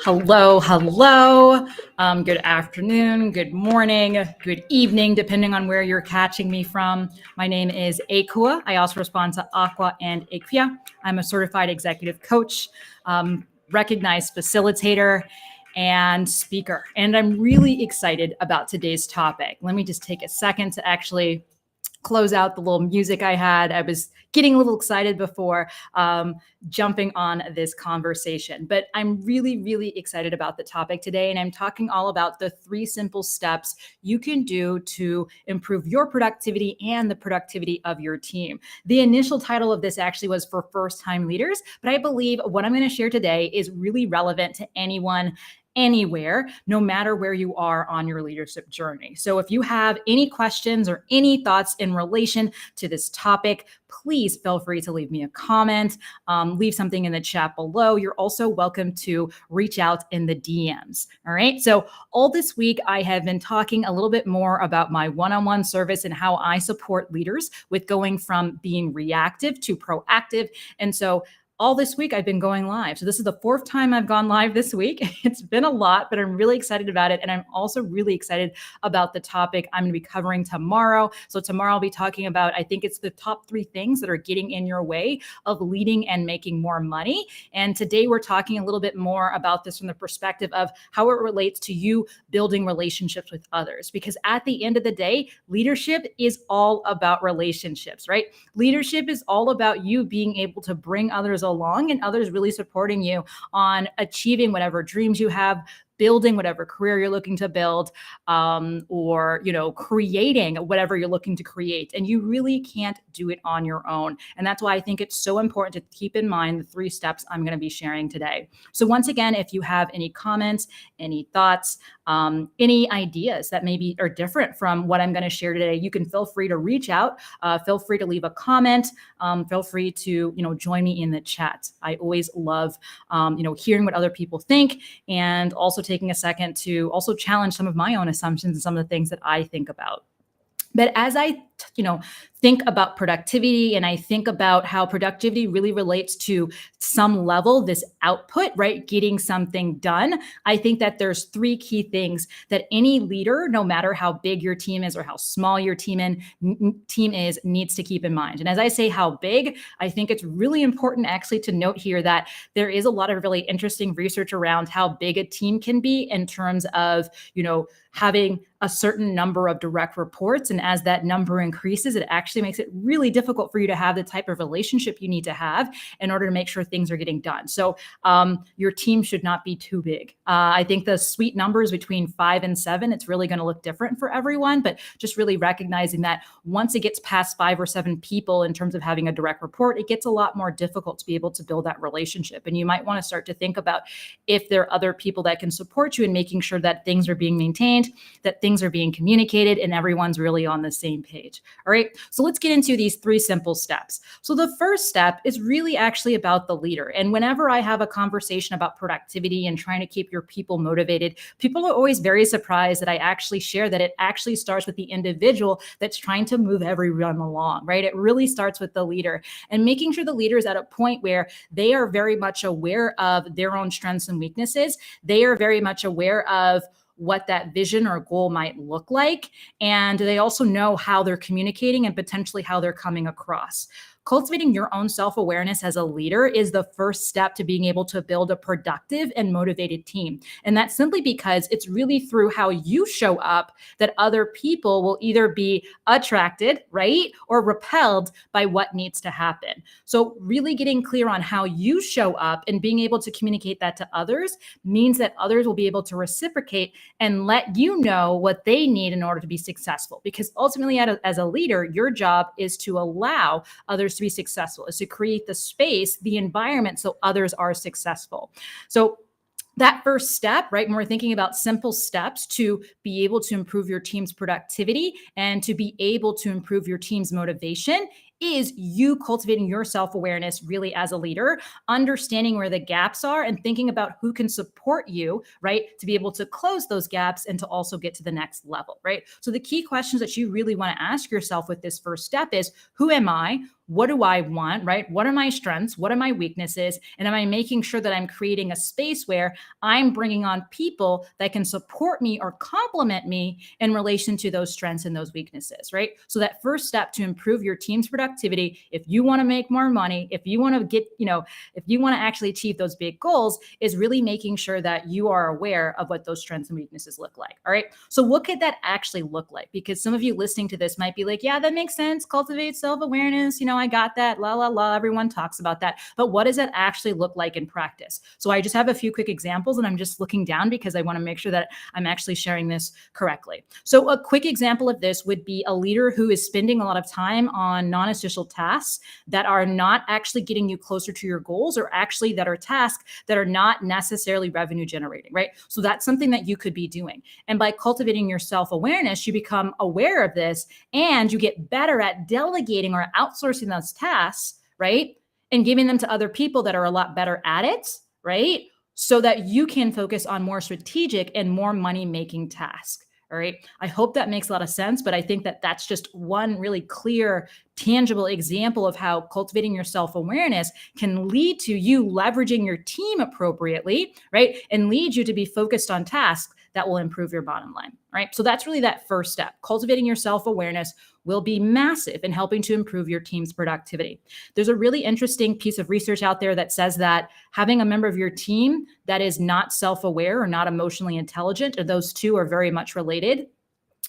Hello, hello. Good afternoon, good morning, good evening, depending on where you're catching me from. My name is Akua. I also respond to Aqua and Aquia. I'm a certified executive coach, recognized facilitator, and speaker. And I'm really excited about today's topic. Let me just take a second to actually close out the little music I had. I was getting a little excited before jumping on this conversation, but I'm really, really excited about the topic today. And I'm talking all about the 3 simple steps you can do to improve your productivity and the productivity of your team. The initial title of this actually was for first-time leaders, but I believe what I'm going to share today is really relevant to anyone anywhere, no matter where you are on your leadership journey. So if you have any questions or any thoughts in relation to this topic, please feel free to leave me a comment, leave something in the chat below. You're also welcome to reach out in the DMs. All right. So all this week, I have been talking a little bit more about my one-on-one service and how I support leaders with going from being reactive to proactive. And so all this week, I've been going live. So this is the 4th time I've gone live this week. It's been a lot, but I'm really excited about it. And I'm also really excited about the topic I'm going to be covering tomorrow. So tomorrow I'll be talking about, I think it's the top 3 things that are getting in your way of leading and making more money. And today we're talking a little bit more about this from the perspective of how it relates to you building relationships with others. Because at the end of the day, leadership is all about relationships, right? Leadership is all about you being able to bring others along and others really supporting you on achieving whatever dreams you have, building whatever career you're looking to build, or, creating whatever you're looking to create. And you really can't do it on your own. And that's why I think it's so important to keep in mind the 3 steps I'm going to be sharing today. So once again, if you have any comments, any thoughts, any ideas that maybe are different from what I'm going to share today, you can feel free to reach out, feel free to leave a comment, feel free to, join me in the chat. I always love, hearing what other people think, and also taking a second to also challenge some of my own assumptions and some of the things that I think about. But as I, think about productivity, and I think about how productivity really relates to some level, this output, right? Getting something done. I think that there's 3 key things that any leader, no matter how big your team is or how small your team is, needs to keep in mind. And as I say how big, I think it's really important actually to note here that there is a lot of really interesting research around how big a team can be in terms of, having a certain number of direct reports. And as that number increases, it actually makes it really difficult for you to have the type of relationship you need to have in order to make sure things are getting done. So your team should not be too big. I think the sweet numbers between 5 and 7, it's really going to look different for everyone, but just really recognizing that once it gets past 5 or 7 people in terms of having a direct report, it gets a lot more difficult to be able to build that relationship. And you might want to start to think about if there are other people that can support you in making sure that things are being maintained, that things are being communicated, and everyone's really on the same page. All right. So let's get into these 3 simple steps. So the first step is really actually about the leader. And whenever I have a conversation about productivity and trying to keep your people motivated, people are always very surprised that I actually share that it actually starts with the individual that's trying to move everyone along, right? It really starts with the leader, and making sure the leader is at a point where they are very much aware of their own strengths and weaknesses. They are very much aware of what that vision or goal might look like. And they also know how they're communicating and potentially how they're coming across. Cultivating your own self-awareness as a leader is the first step to being able to build a productive and motivated team. And that's simply because it's really through how you show up that other people will either be attracted, right, or repelled by what needs to happen. So really getting clear on how you show up and being able to communicate that to others means that others will be able to reciprocate and let you know what they need in order to be successful. Because ultimately, as a leader, your job is to allow others to be successful, is to create the space, the environment, so others are successful. So that first step, right, when we're thinking about simple steps to be able to improve your team's productivity and to be able to improve your team's motivation, is you cultivating your self-awareness really as a leader, understanding where the gaps are and thinking about who can support you, right, to be able to close those gaps and to also get to the next level, right? So the key questions that you really want to ask yourself with this first step is, who am I? what do I want, right? What are my strengths? What are my weaknesses? And am I making sure that I'm creating a space where I'm bringing on people that can support me or complement me in relation to those strengths and those weaknesses, right? So that first step to improve your team's productivity, if you want to make more money, if you want to get, if you want to actually achieve those big goals, is really making sure that you are aware of what those strengths and weaknesses look like. All right. So what could that actually look like? Because some of you listening to this might be like, yeah, that makes sense. Cultivate self-awareness. I got that. La, la, la. Everyone talks about that. But what does that actually look like in practice? So I just have a few quick examples, and I'm just looking down because I want to make sure that I'm actually sharing this correctly. So a quick example of this would be a leader who is spending a lot of time on non-essential tasks that are not actually getting you closer to your goals, or actually that are tasks that are not necessarily revenue generating, right? So that's something that you could be doing. And by cultivating your self-awareness, you become aware of this and you get better at delegating or outsourcing those tasks, right? And giving them to other people that are a lot better at it, right? So that you can focus on more strategic and more money-making tasks. All right. I hope that makes a lot of sense, but I think that that's just one really clear, tangible example of how cultivating your self-awareness can lead to you leveraging your team appropriately, right? And lead you to be focused on tasks that will improve your bottom line, right? So that's really that first step. Cultivating your self-awareness will be massive in helping to improve your team's productivity. There's a really interesting piece of research out there that says that having a member of your team that is not self-aware or not emotionally intelligent, or those two are very much related,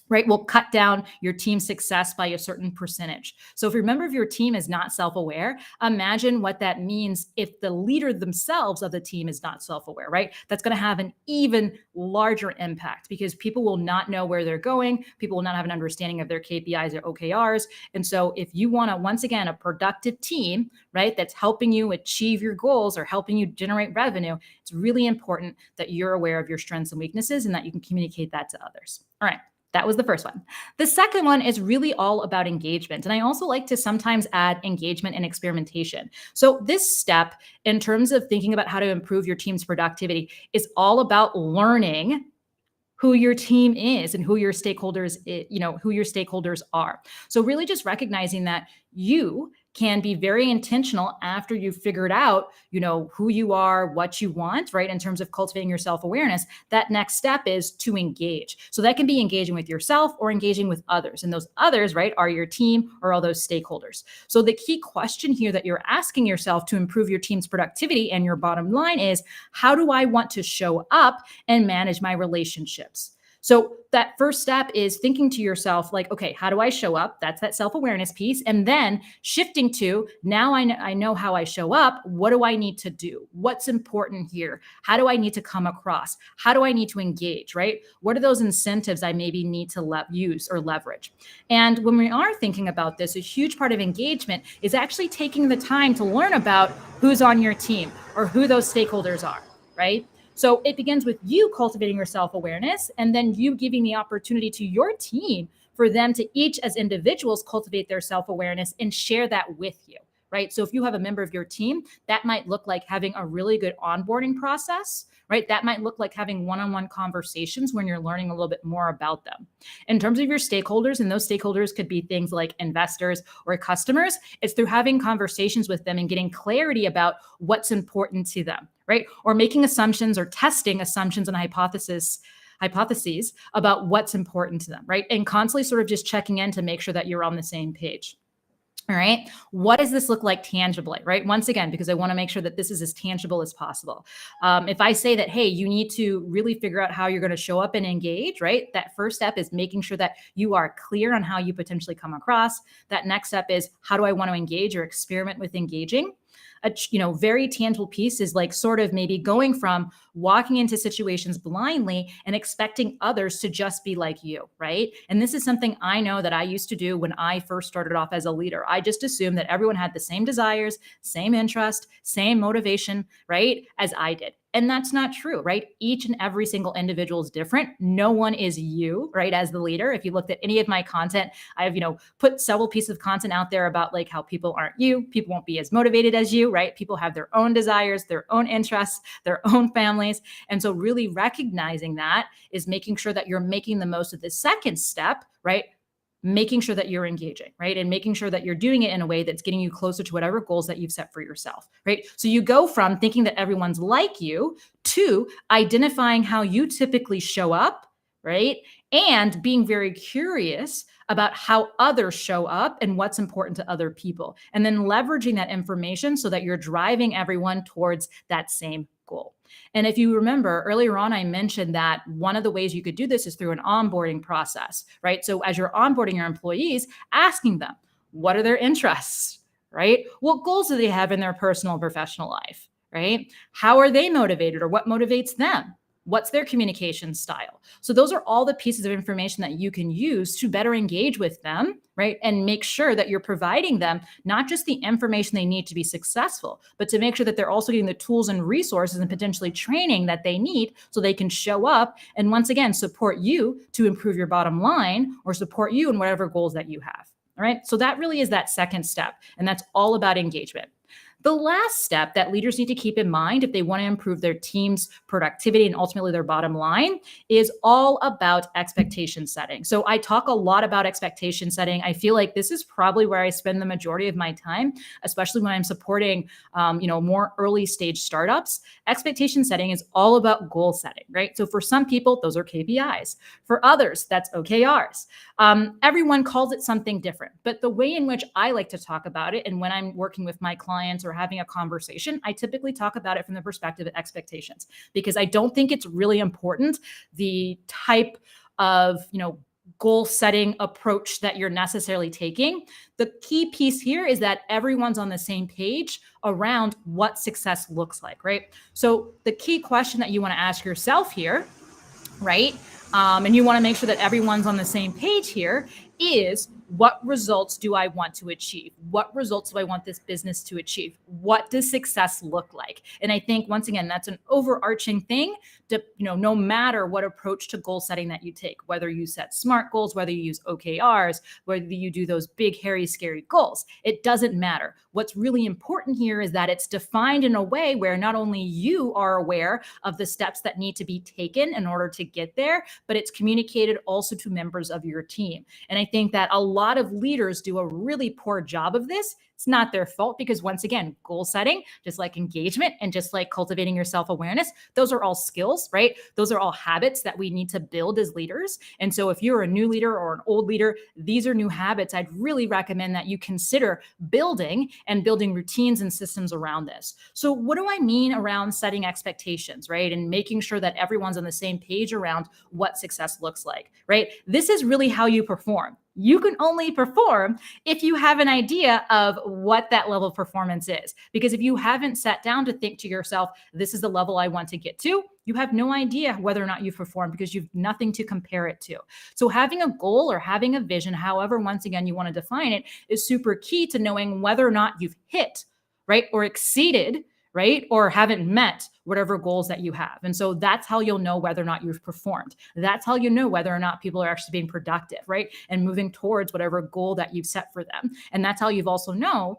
right, will cut down your team's success by a certain percentage. So if a member of your team is not self-aware, imagine what that means if the leader themselves of the team is not self-aware, right? That's going to have an even larger impact because people will not know where they're going. People will not have an understanding of their KPIs or OKRs. And so if you want to, once again, a productive team, right, that's helping you achieve your goals or helping you generate revenue, it's really important that you're aware of your strengths and weaknesses and that you can communicate that to others. All right. That was the first one. The second one is really all about engagement. And I also like to sometimes add engagement and experimentation. So this step, in terms of thinking about how to improve your team's productivity, is all about learning who your team is and who your stakeholders, who your stakeholders are. So really just recognizing that you can be very intentional after you've figured out, who you are, what you want, right? In terms of cultivating your self-awareness, that next step is to engage. So that can be engaging with yourself or engaging with others. And those others, right, are your team or all those stakeholders. So the key question here that you're asking yourself to improve your team's productivity and your bottom line is, how do I want to show up and manage my relationships? So that first step is thinking to yourself, like, okay, how do I show up? That's that self-awareness piece. And then shifting to, now I know how I show up. What do I need to do? What's important here? How do I need to come across? How do I need to engage, right? What are those incentives I maybe need to use or leverage? And when we are thinking about this, a huge part of engagement is actually taking the time to learn about who's on your team or who those stakeholders are, right? So it begins with you cultivating your self-awareness and then you giving the opportunity to your team for them to each as individuals cultivate their self-awareness and share that with you, right? So if you have a member of your team, that might look like having a really good onboarding process, right? That might look like having one-on-one conversations when you're learning a little bit more about them. In terms of your stakeholders, and those stakeholders could be things like investors or customers, it's through having conversations with them and getting clarity about what's important to them, right? Or making assumptions or testing assumptions and hypotheses about what's important to them, right? And constantly sort of just checking in to make sure that you're on the same page. All right. What does this look like tangibly, right? Once again, because I want to make sure that this is as tangible as possible. If I say that, hey, you need to really figure out how you're going to show up and engage, right? That first step is making sure that you are clear on how you potentially come across. That next step is, how do I want to engage or experiment with engaging? A very tangible piece is like sort of maybe going from walking into situations blindly and expecting others to just be like you, right? And this is something I know that I used to do when I first started off as a leader. I just assumed that everyone had the same desires, same interest, same motivation, right, as I did. And that's not true, right? Each and every single individual is different. No one is you, right? As the leader, if you looked at any of my content, I've, put several pieces of content out there about like how people aren't you, people won't be as motivated as you, right? People have their own desires, their own interests, their own families. And so really recognizing that is making sure that you're making the most of the second step, right? making sure that you're engaging, right? And making sure that you're doing it in a way that's getting you closer to whatever goals that you've set for yourself, right? So you go from thinking that everyone's like you to identifying how you typically show up, right? And being very curious about how others show up and what's important to other people. And then leveraging that information so that you're driving everyone towards that same goal. And if you remember earlier on, I mentioned that one of the ways you could do this is through an onboarding process, right? So as you're onboarding your employees, asking them, what are their interests, right? What goals do they have in their personal and professional life, right? How are they motivated, or what motivates them? What's their communication style? So those are all the pieces of information that you can use to better engage with them, right? And make sure that you're providing them not just the information they need to be successful, but to make sure that they're also getting the tools and resources and potentially training that they need so they can show up and once again support you to improve your bottom line or support you in whatever goals that you have. All right. So that really is that second step. And that's all about engagement. The last step that leaders need to keep in mind if they want to improve their team's productivity and ultimately their bottom line is all about expectation setting. So I talk a lot about expectation setting. I feel like this is probably where I spend the majority of my time, especially when I'm supporting, more early stage startups. Expectation setting is all about goal setting, right? So for some people, those are KPIs. For others, that's OKRs. Everyone calls it something different, but the way in which I like to talk about it, and when I'm working with my clients or having a conversation, I typically talk about it from the perspective of expectations, because I don't think it's really important the type of, goal setting approach that you're necessarily taking. The key piece here is that everyone's on the same page around what success looks like, right? So the key question that you want to ask yourself here, right? And you want to make sure that everyone's on the same page here is, what results do I want to achieve? What results do I want this business to achieve? What does success look like? And I think, once again, that's an overarching thing to, no matter what approach to goal setting that you take, whether you set SMART goals, whether you use OKRs, whether you do those big, hairy, scary goals, it doesn't matter. What's really important here is that it's defined in a way where not only you are aware of the steps that need to be taken in order to get there, but it's communicated also to members of your team. And I think that a lot of leaders do a really poor job of this. It's not their fault, because once again, goal setting, just like engagement and just like cultivating your self-awareness, those are all skills, right? Those are all habits that we need to build as leaders. And so if you're a new leader or an old leader, these are new habits I'd really recommend that you consider building and building routines and systems around this. So what do I mean around setting expectations, right? And making sure that everyone's on the same page around what success looks like, right? This is really how you perform. You can only perform if you have an idea of what that level of performance is. Because if you haven't sat down to think to yourself, this is the level I want to get to, you have no idea whether or not you've performed, because you've nothing to compare it to. So having a goal or having a vision, however, once again, you want to define it, is super key to knowing whether or not you've hit, right, or exceeded, right, or haven't met whatever goals that you have. And so that's how you'll know whether or not you've performed. That's how you know whether or not people are actually being productive, right, and moving towards whatever goal that you've set for them. And that's how you'll also know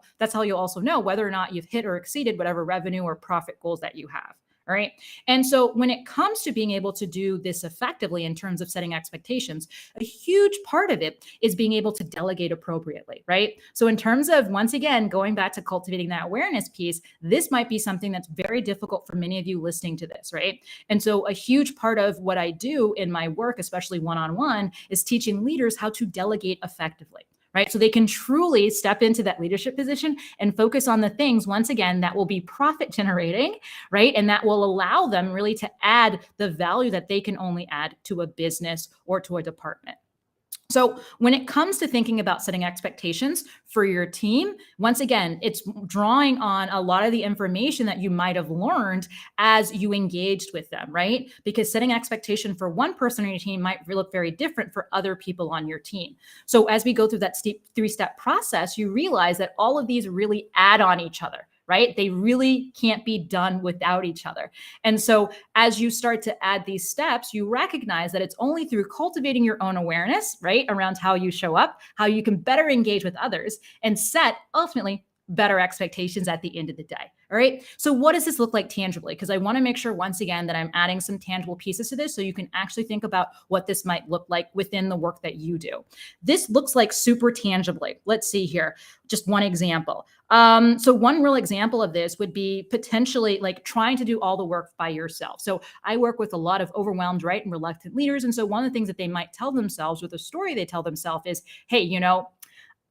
whether or not you've hit or exceeded whatever revenue or profit goals that you have. All right. And so when it comes to being able to do this effectively in terms of setting expectations, a huge part of it is being able to delegate appropriately, right? So in terms of, once again, going back to cultivating that awareness piece, this might be something that's very difficult for many of you listening to this, right? And so a huge part of what I do in my work, especially one-on-one, is teaching leaders how to delegate effectively. Right? So they can truly step into that leadership position and focus on the things, once again, that will be profit generating, right? And that will allow them really to add the value that they can only add to a business or to a department. So when it comes to thinking about setting expectations for your team, once again, it's drawing on a lot of the information that you might have learned as you engaged with them, right? Because setting expectation for one person on your team might look very different for other people on your team. So as we go through that three-step process, you realize that all of these really add on each other, right? They really can't be done without each other. And so as you start to add these steps, you recognize that it's only through cultivating your own awareness, right, around how you show up, how you can better engage with others and set ultimately better expectations at the end of the day, All right. So what does this look like tangibly? Because I want to make sure once again that I'm adding some tangible pieces to this so you can actually think about what this might look like within the work that you do. This looks like super tangibly. Let's see here. Just one example. So one real example of this would be potentially like trying to do all the work by yourself. So I work with a lot of overwhelmed, right, and reluctant leaders. And so one of the things that they might tell themselves, or the story they tell themselves, is, hey,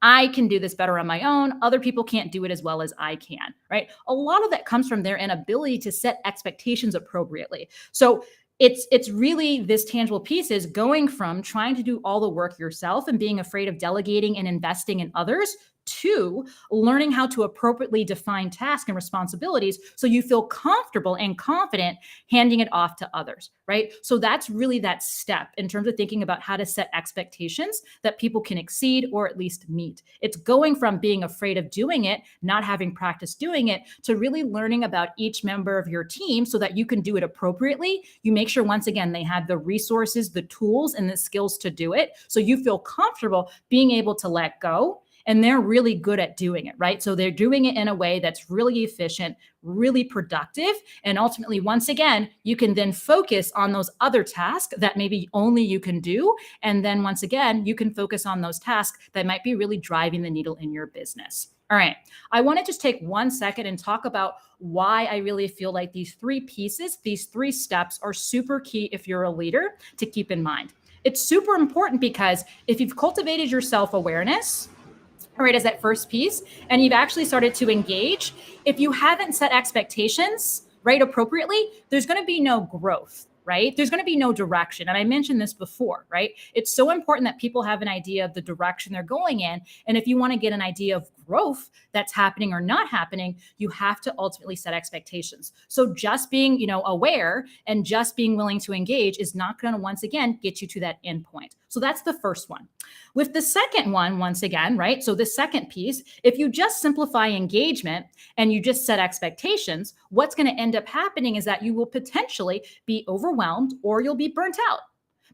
I can do this better on my own. Other people can't do it as well as I can, right? A lot of that comes from their inability to set expectations appropriately. So it's really this tangible piece is going from trying to do all the work yourself and being afraid of delegating and investing in others to learning how to appropriately define tasks and responsibilities so you feel comfortable and confident handing it off to others, right? So that's really that step in terms of thinking about how to set expectations that people can exceed or at least meet. It's going from being afraid of doing it, not having practice doing it, to really learning about each member of your team so that you can do it appropriately. You make sure, once again, they have the resources, the tools, and the skills to do it. So you feel comfortable being able to let go, and they're really good at doing it, right? So they're doing it in a way that's really efficient, really productive. And ultimately, once again, you can then focus on those other tasks that maybe only you can do. And then once again, you can focus on those tasks that might be really driving the needle in your business. All right. I want to just take 1 second and talk about why I really feel like these 3 pieces, these 3 steps are super key if you're a leader to keep in mind. It's super important because if you've cultivated your self-awareness, right, as that first piece, and you've actually started to engage, if you haven't set expectations, right, appropriately, there's going to be no growth, right? There's going to be no direction. And I mentioned this before, right? It's so important that people have an idea of the direction they're going in. And if you want to get an idea of growth that's happening or not happening, you have to ultimately set expectations. So just being, aware and just being willing to engage is not going to, once again, get you to that end point. So that's the first one. With the second one, once again, right? So the second piece, if you just simplify engagement and you just set expectations, what's going to end up happening is that you will potentially be overwhelmed or you'll be burnt out,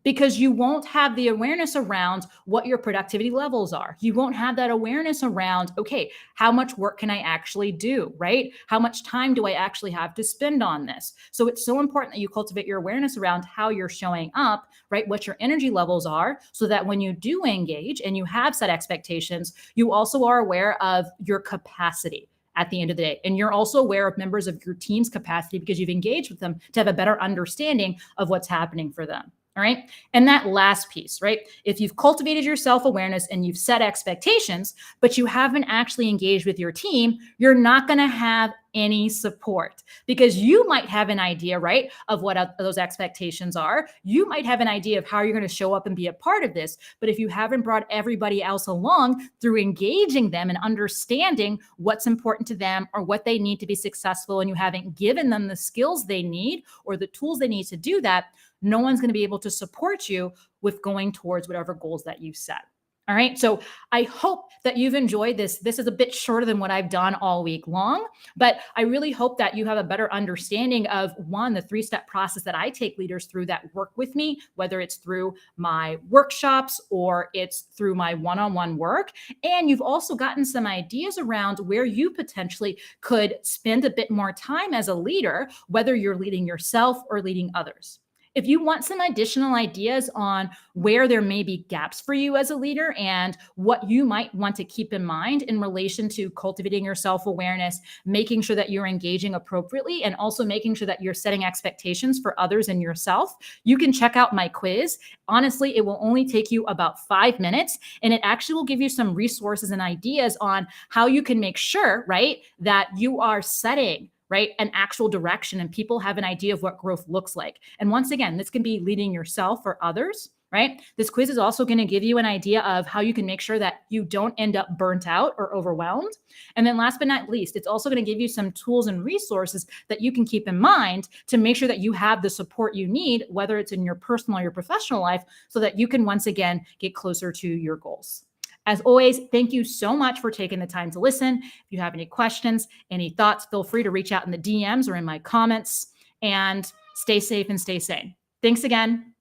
because you won't have the awareness around what your productivity levels are. You won't have that awareness around, okay, how much work can I actually do, right? How much time do I actually have to spend on this? So it's so important that you cultivate your awareness around how you're showing up, right? What your energy levels are, so that when you do engage and you have set expectations, you also are aware of your capacity at the end of the day. And you're also aware of members of your team's capacity because you've engaged with them to have a better understanding of what's happening for them. All right. And that last piece, right? If you've cultivated your self-awareness and you've set expectations, but you haven't actually engaged with your team, you're not going to have any support, because you might have an idea, right, of what those expectations are. You might have an idea of how you're going to show up and be a part of this. But if you haven't brought everybody else along through engaging them and understanding what's important to them or what they need to be successful, and you haven't given them the skills they need or the tools they need to do that, no one's going to be able to support you with going towards whatever goals that you set. All right. So I hope that you've enjoyed this. This is a bit shorter than what I've done all week long, but I really hope that you have a better understanding of, one, the 3-step process that I take leaders through that work with me, whether it's through my workshops or it's through my one-on-one work. And you've also gotten some ideas around where you potentially could spend a bit more time as a leader, whether you're leading yourself or leading others. If you want some additional ideas on where there may be gaps for you as a leader and what you might want to keep in mind in relation to cultivating your self-awareness, making sure that you're engaging appropriately, and also making sure that you're setting expectations for others and yourself, you can check out my quiz. Honestly, it will only take you about 5 minutes, and it actually will give you some resources and ideas on how you can make sure, right, that you are setting, right, an actual direction and people have an idea of what growth looks like. And once again, this can be leading yourself or others, right? This quiz is also going to give you an idea of how you can make sure that you don't end up burnt out or overwhelmed. And then last but not least, it's also going to give you some tools and resources that you can keep in mind to make sure that you have the support you need, whether it's in your personal or your professional life, so that you can once again get closer to your goals. As always, thank you so much for taking the time to listen. If you have any questions, any thoughts, feel free to reach out in the DMs or in my comments, and stay safe and stay sane. Thanks again.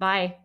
Bye.